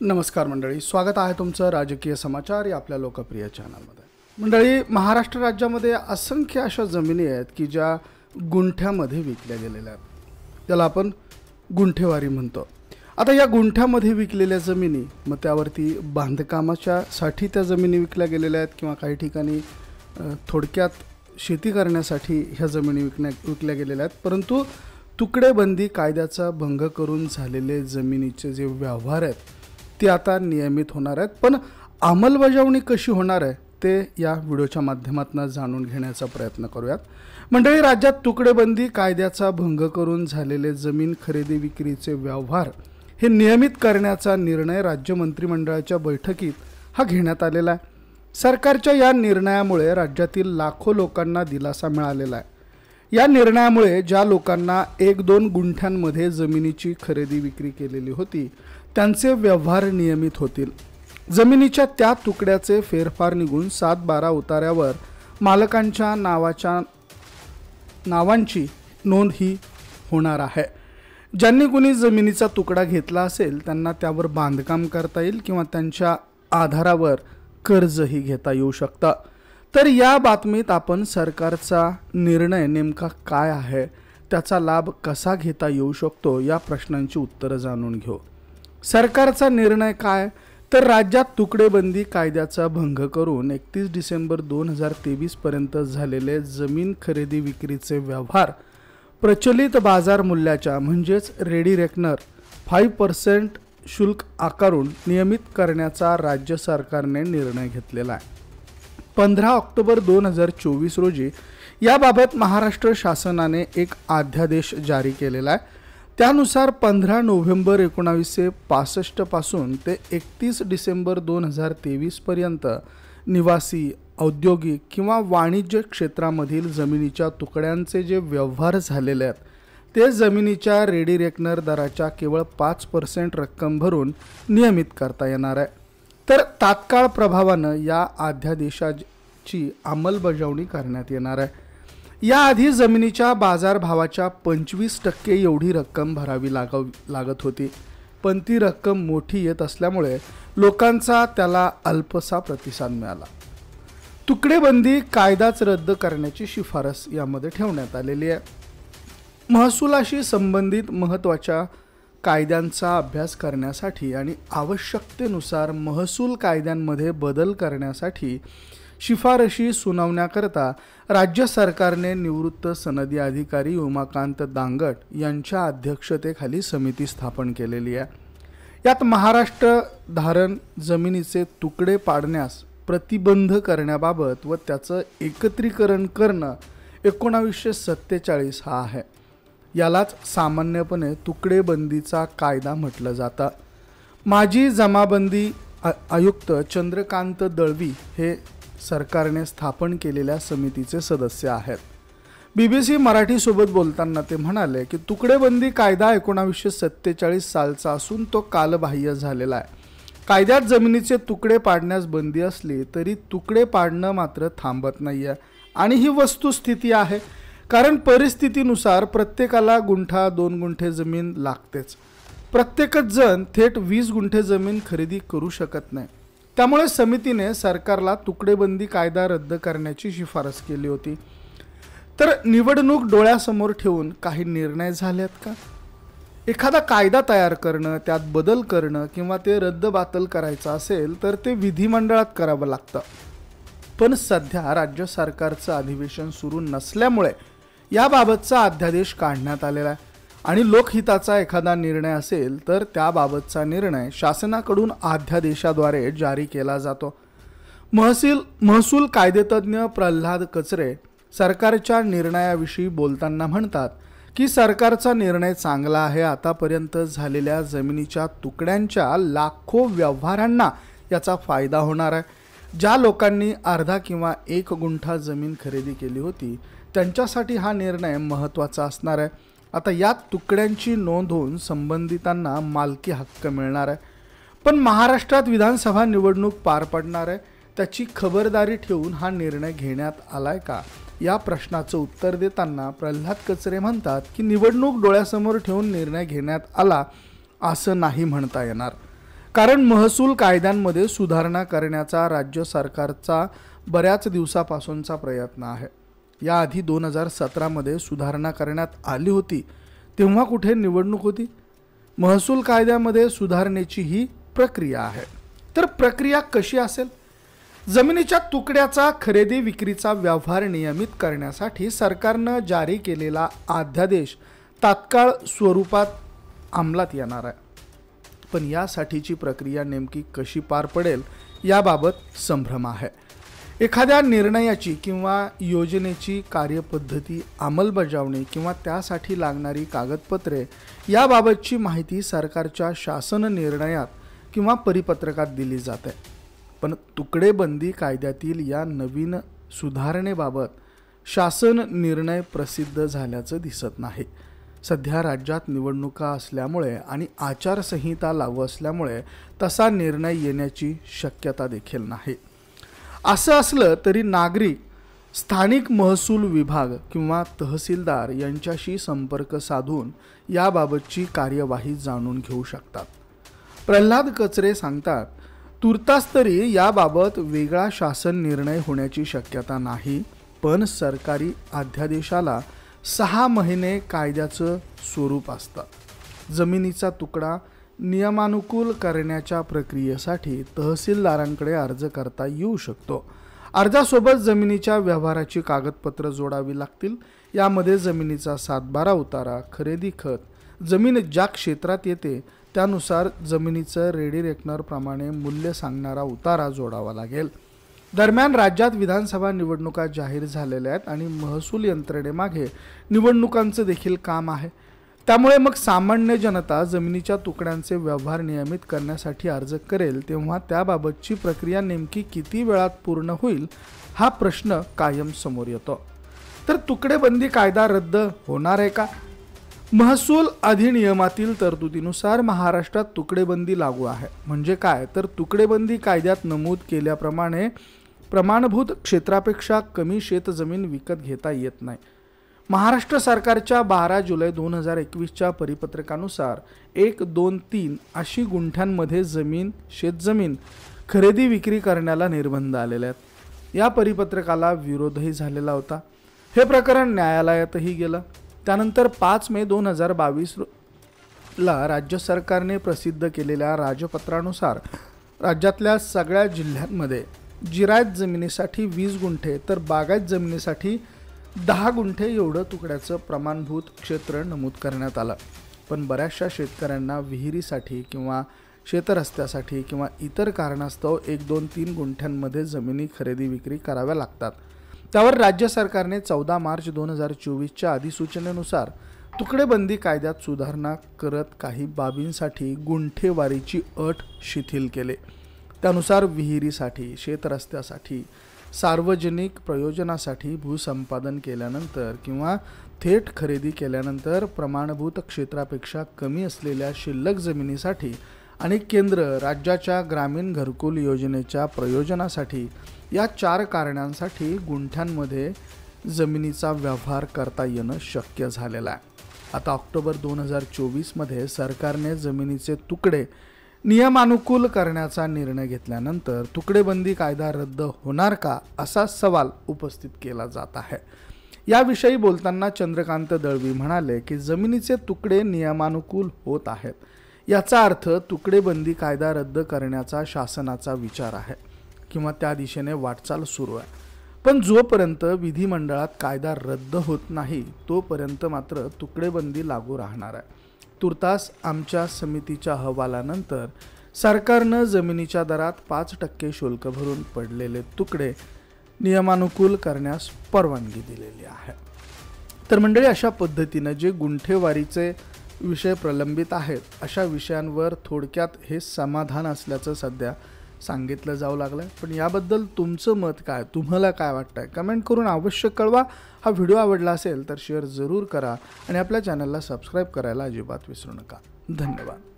नमस्कार मंडळी, स्वागत आहे तुमचं राजकीय समाचार या आपल्या लोकप्रिय चॅनलमध्ये। मंडळी, महाराष्ट्र राज्यामध्ये असंख्य अशा जमिनी आहेत की ज्या गुंठ्यामध्ये विकल्या गेलेल्या आहेत। त्याला आपण गुंठेवारी म्हणतो। आता या गुंठ्यामध्ये विकलेल्या जमिनी, मग त्यावरती बांधकामाच्यासाठी त्या जमिनी विकल्या गेलेल्या आहेत किंवा काही ठिकाणी थोडक्यात शेती करण्यासाठी ह्या जमिनी विकल्या गेलेल्या आहेत। परंतु तुकडेबंदी कायद्याचा भंग करून झालेले जमिनीचे जे व्यवहार आहेत ते आता नियमित होणार आहेत। पण अंमलबजावणी कशी होणार आहे ते या व्हिडिओच्या माध्यमातून जाणून घेण्याचा प्रयत्न करूयात। मंडळी, राज्यात तुकडेबंदी कायद्याचा भंग करून झालेले जमीन खरेदी विक्रीचे व्यवहार हे नियमित करण्याचा निर्णय राज्य मंत्रिमंडळाच्या बैठकीत हा घेण्यात आलेला आहे। सरकारच्या या निर्णयामुळे राज्यातील लाखो लोकांना दिलासा मिळालेला आहे। या निर्णयामुळे ज्या लोकांना 1-2 गुंठ्यांमध्ये जमिनीची खरेदी विक्री केलेली होती त्यांचे व्यवहार नियमित होतील। जमिनीच्या त्या तुकड्याचे फेरफार निघून 7-12 उतार्यावर मालकांच्या नावांची नोंद ही होणार आहे। ज्यांनी कुणी जमिनीचा तुकडा घेतला असेल त्यांना त्यावर बांधकाम करता येईल किंवा त्यांच्या आधारावर कर्जही घेता येऊ शकतं। तर या बातमीत आपण सरकारचा निर्णय नेमका काय आहे, त्याचा लाभ कसा घेता येऊ शकतो या प्रश्नांची उत्तरं जाणून घेऊ। सरकारचा निर्णय काय, तर राज्यात तुकडेबंदी कायद्याचा भंग करून 31 डिसेंबर 2023 पर्यंत झालेले जमीन खरेदी विक्रीचे व्यवहार प्रचलित बाजार मूल्याच्या म्हणजेच रेडी रेकनर 5% शुल्क आकारून नियमित करण्याचा राज्य सरकारने निर्णय घेतलेला आहे। 15 ऑक्टोबर 2024 रोजी याबाबत महाराष्ट्र शासनाने एक अध्यादेश जारी केलेला आहे। त्यानुसार 15 नोव्हेंबर 1965 पासून ते 31 डिसेंबर 2023 पर्यंत निवासी, औद्योगिक किंवा वाणिज्य क्षेत्रामधील जमिनीच्या तुकड्यांचे जे व्यवहार झालेले आहेत ते जमिनीच्या रेडी रेकनर दराच्या केवळ 5% रक्कम भरून नियमित करता येणार आहे। तर तात्काळ प्रभावानं या अध्यादेशाची अंमलबजावणी करण्यात येणार आहे। याआधी जमिनीच्या बाजारभावाच्या 25% एवढी रक्कम भरावी लागत होती, पण ती रक्कम मोठी येत असल्यामुळे लोकांचा त्याला अल्पसा प्रतिसाद मिळाला। तुकडेबंदी कायदाच रद्द करण्याची शिफारस यामध्ये ठेवण्यात आलेली आहे। महसुलाशी संबंधित महत्त्वाच्या कायद्यांचा अभ्यास करण्यासाठी आणि आवश्यकतेनुसार महसूल कायद्यांमध्ये बदल करण्यासाठी शिफारशी सुनावण्याकरता राज्य सरकारने निवृत्त सनदी अधिकारी उमाकांत दांगट यांच्या अध्यक्षतेखाली समिती स्थापन केलेली आहे। यात महाराष्ट्र धारण जमिनीचे तुकडे पाडण्यास प्रतिबंध करण्याबाबत व त्याचं एकत्रीकरण करणं 1947 हा आहे। यालाच सामान्यपणे तुकडेबंदीचा कायदा म्हटलं जातं। माजी जमाबंदी आयुक्त चंद्रकांत दळवी हे सरकारने स्थापन केलेल्या समितीचे सदस्य आहेत। BBC मराठी सोबत बोलताना ते म्हणाले की तुकडेबंदी कायदा 1947 सालचा असून तो कालबाह्य झालेला आहे। कायद्यात जमिनीचे तुकडे पाडण्यास बंदी असली तरी तुकडे पाडणं मात्र थांबत नाहीये आणि ही वस्तुस्थिती आहे, कारण परिस्थितीनुसार प्रत्येकाला गुंठा 2 गुंठे जमीन लागतेच। प्रत्येकच जण थेट 20 गुंठे जमीन खरेदी करू शकत नाही। त्यामुळे समितीने सरकारला तुकडेबंदी कायदा रद्द करण्याची शिफारस केली होती। तर निवडणूक डोळ्यासमोर ठेवून काही निर्णय झालेत का? एखादा कायदा तयार करणं, त्यात बदल करणं किंवा ते रद्दबातल करायचं असेल तर ते विधिमंडळात करावं लागतं। पण सध्या राज्य सरकारचं अधिवेशन सुरू नसल्यामुळे याबाबतचा अध्यादेश काढण्यात आलेला आहे आणि लोकहिताचा एखादा निर्णय असेल तर त्याबाबतचा निर्णय शासनाकडून अध्यादेशाद्वारे जारी केला जातो। महसूल कायदेतज्ञ प्रल्हाद कचरे सरकारच्या निर्णयाविषयी बोलताना म्हणतात की सरकारचा निर्णय चांगला आहे। आतापर्यंत झालेल्या जमिनीच्या तुकड्यांच्या लाखो व्यवहारांना याचा फायदा होणार आहे। ज्या लोकांनी अर्धा किंवा 1 गुंठा जमीन खरेदी केली होती त्यांच्यासाठी हा निर्णय महत्त्वाचा असणार आहे। आता या तुकड्यांची नोंद होऊन संबंधितांना मालकी हक्क मिळणार आहे। पण महाराष्ट्रात विधानसभा निवडणूक पार पडणार आहे, त्याची खबरदारी ठेवून हा निर्णय घेण्यात आलाय का, या प्रश्नाचं उत्तर देताना प्रल्हाद कचरे म्हणतात की निवडणूक डोळ्यासमोर ठेवून निर्णय घेण्यात आला असं नाही म्हणता येणार, कारण महसूल कायद्यांमध्ये सुधारणा करण्याचा राज्य सरकारचा बऱ्याच दिवसापासूनचा प्रयत्न आहे। याआधी 2017मध्ये सुधारणा करण्यात आली होती, तेव्हा कुठे निवडणूक होती? महसूल कायद्यामध्ये सुधारणेची ही प्रक्रिया आहे। तर प्रक्रिया कशी असेल? जमिनीच्या तुकड्याचा खरेदी विक्रीचा व्यवहार नियमित करण्यासाठी सरकारने जारी केलेला अध्यादेश तात्काळ स्वरूपात अंमलात येणार आहे। पण यासाठीची प्रक्रिया नेमकी कशी पार पडेल याबाबत संभ्रम आहे। एखाद्या निर्णयाची किंवा योजनेची कार्यपद्धती, अंमलबजावणी किंवा त्यासाठी लागणारी कागदपत्रे याबाबतची माहिती सरकारच्या शासन निर्णयात किंवा परिपत्रकात दिली जाते। पण तुकडेबंदी कायद्यातील या नवीन सुधारणेबाबत शासन निर्णय प्रसिद्ध झाल्याचं दिसत नाही। सध्या राज्यात निवडणुका असल्यामुळे आणि आचारसंहिता लागू असल्यामुळे तसा निर्णय येण्याची शक्यता देखील नाही। असं असलं तरी नागरिक स्थानिक महसूल विभाग किंवा तहसीलदार यांच्याशी संपर्क साधून याबाबतची कार्यवाही जाणून घेऊ शकतात। प्रल्हाद कचरे सांगतात, तुर्तास तरी याबाबत वेगळा शासन निर्णय होण्याची शक्यता नाही, पण सरकारी अध्यादेशाला 6 महिने कायद्याचं स्वरूप असतं। जमिनीचा तुकडा नियमानुकूल करण्याच्या प्रक्रियेसाठी तहसीलदारांकडे अर्ज करता येऊ शकतो। अर्जासोबत जमिनीच्या व्यवहाराची कागदपत्र जोडावी लागतील। यामध्ये जमिनीचा 7/12 उतारा, खरेदी खत, जमीन ज्या क्षेत्रात येते त्यानुसार जमिनीचं रेडी रेकनर प्रमाणे मूल्य सांगणारा उतारा जोडावा लागेल। दरम्यान राज्यात विधानसभा निवडणुका जाहीर झालेल्या आहेत आणि महसूल यंत्रणेमागे निवडणुकांचं देखील काम आहे। त्यामुळे मग सामान्य जनता जमिनीच्या तुकड्यांचे व्यवहार नियमित करण्यासाठी अर्ज करेल तेव्हा त्याबाबतची प्रक्रिया नेमकी किती वेळात पूर्ण होईल हा प्रश्न कायम समोर येतो। तर तुकडेबंदी कायदा रद्द होणार आहे का? महसूल अधिनियमातील तरतुदीनुसार महाराष्ट्रात तुकडेबंदी लागू आहे। म्हणजे काय? तर तुकडेबंदी कायद्यात नमूद केल्याप्रमाणे प्रमाणभूत क्षेत्रापेक्षा कमी शेतजमीन विकत घेता येत नाही। महाराष्ट्र सरकारच्या 12 जुलै 2021च्या परिपत्रकानुसार 1, 2, 3 अशी गुंठ्यांमध्ये शेतजमीन खरेदी विक्री करण्याला निर्बंध आलेले आहेत। या परिपत्रकाला विरोधही झालेला होता। हे प्रकरण न्यायालयातही गेलं। त्यानंतर 5 मे 2022ला राज्य सरकारने प्रसिद्ध केलेल्या राजपत्रानुसार राज्यातल्या सगळ्या जिल्ह्यांमध्ये जिरायत जमिनीसाठी 20 गुंठे तर बागायत जमिनीसाठी 10 गुंठे एवढं तुकड्याचं प्रमाणभूत क्षेत्र नमूद करण्यात आलं। पण बऱ्याचशा शेतकऱ्यांना विहिरीसाठी किंवा शेतरस्त्यासाठी किंवा इतर कारणास्तव 1, 2, 3 गुंठ्यांमध्ये जमिनी खरेदी विक्री कराव्या लागतात। त्यावर राज्य सरकारने 14 मार्च 2024च्या अधिसूचनेनुसार तुकडेबंदी कायद्यात सुधारणा करत काही बाबींसाठी गुंठेवारीची अट शिथिल केले। त्यानुसार विहिरीसाठी, शेतरस्त्यासाठी, सार्वजनिक प्रयोजनासाठी भूसंपादन केल्यानंतर किंवा थेट खरेदी केल्यानंतर प्रमाणभूत क्षेत्रापेक्षा कमी असलेल्या शिल्लक जमिनीसाठी आणि केंद्र राज्याच्या ग्रामीण घरकुल योजनेच्या प्रयोजनासाठी या 4 कारणांसाठी गुंठ्यांमध्ये जमिनीचा व्यवहार करता येणं शक्य झालेलं आहे। आता ऑक्टोबर 2024मध्ये सरकारने जमिनीचे तुकडे नियमानुकूल करण्याचा निर्णय घेतल्यानंतर तुकडेबंदी कायदा रद्द होणार का असा सवाल उपस्थित केला जात आहे। याविषयी बोलताना चंद्रकांत दळवी म्हणाले की जमिनीचे तुकडे नियमानुकूल होत आहेत, याचा अर्थ तुकडेबंदी कायदा रद्द करण्याचा शासनाचा विचार आहे किंवा त्या दिशेने वाटचाल सुरू आहे। पण जोपर्यंत विधिमंडळात कायदा रद्द होत नाही तोपर्यंत मात्र तुकडेबंदी लागू राहणार आहे। तुर्तास आमच्या समितीच्या अहवालानंतर सरकारनं जमिनीच्या दरात 5% शुल्क भरून पडलेले तुकडे नियमानुकूल करण्यास परवानगी दिलेली आहे। तर मंडळी, अशा पद्धतीने जे गुंठेवारीचे विषय प्रलंबित आहेत अशा विषयांवर थोडक्यात हे समाधान असल्याचं सध्या सांगितलं जाऊ लागलं। पण याबद्दल तुमचं मत काय? तुम्हाला काय वाटतंय? कमेंट करून अवश्य कळवा। हा व्हिडिओ आवडला असेल तर शेअर जरूर करा आणि आपल्या चॅनलला सबस्क्राईब करायला अजिबात विसरू नका। धन्यवाद।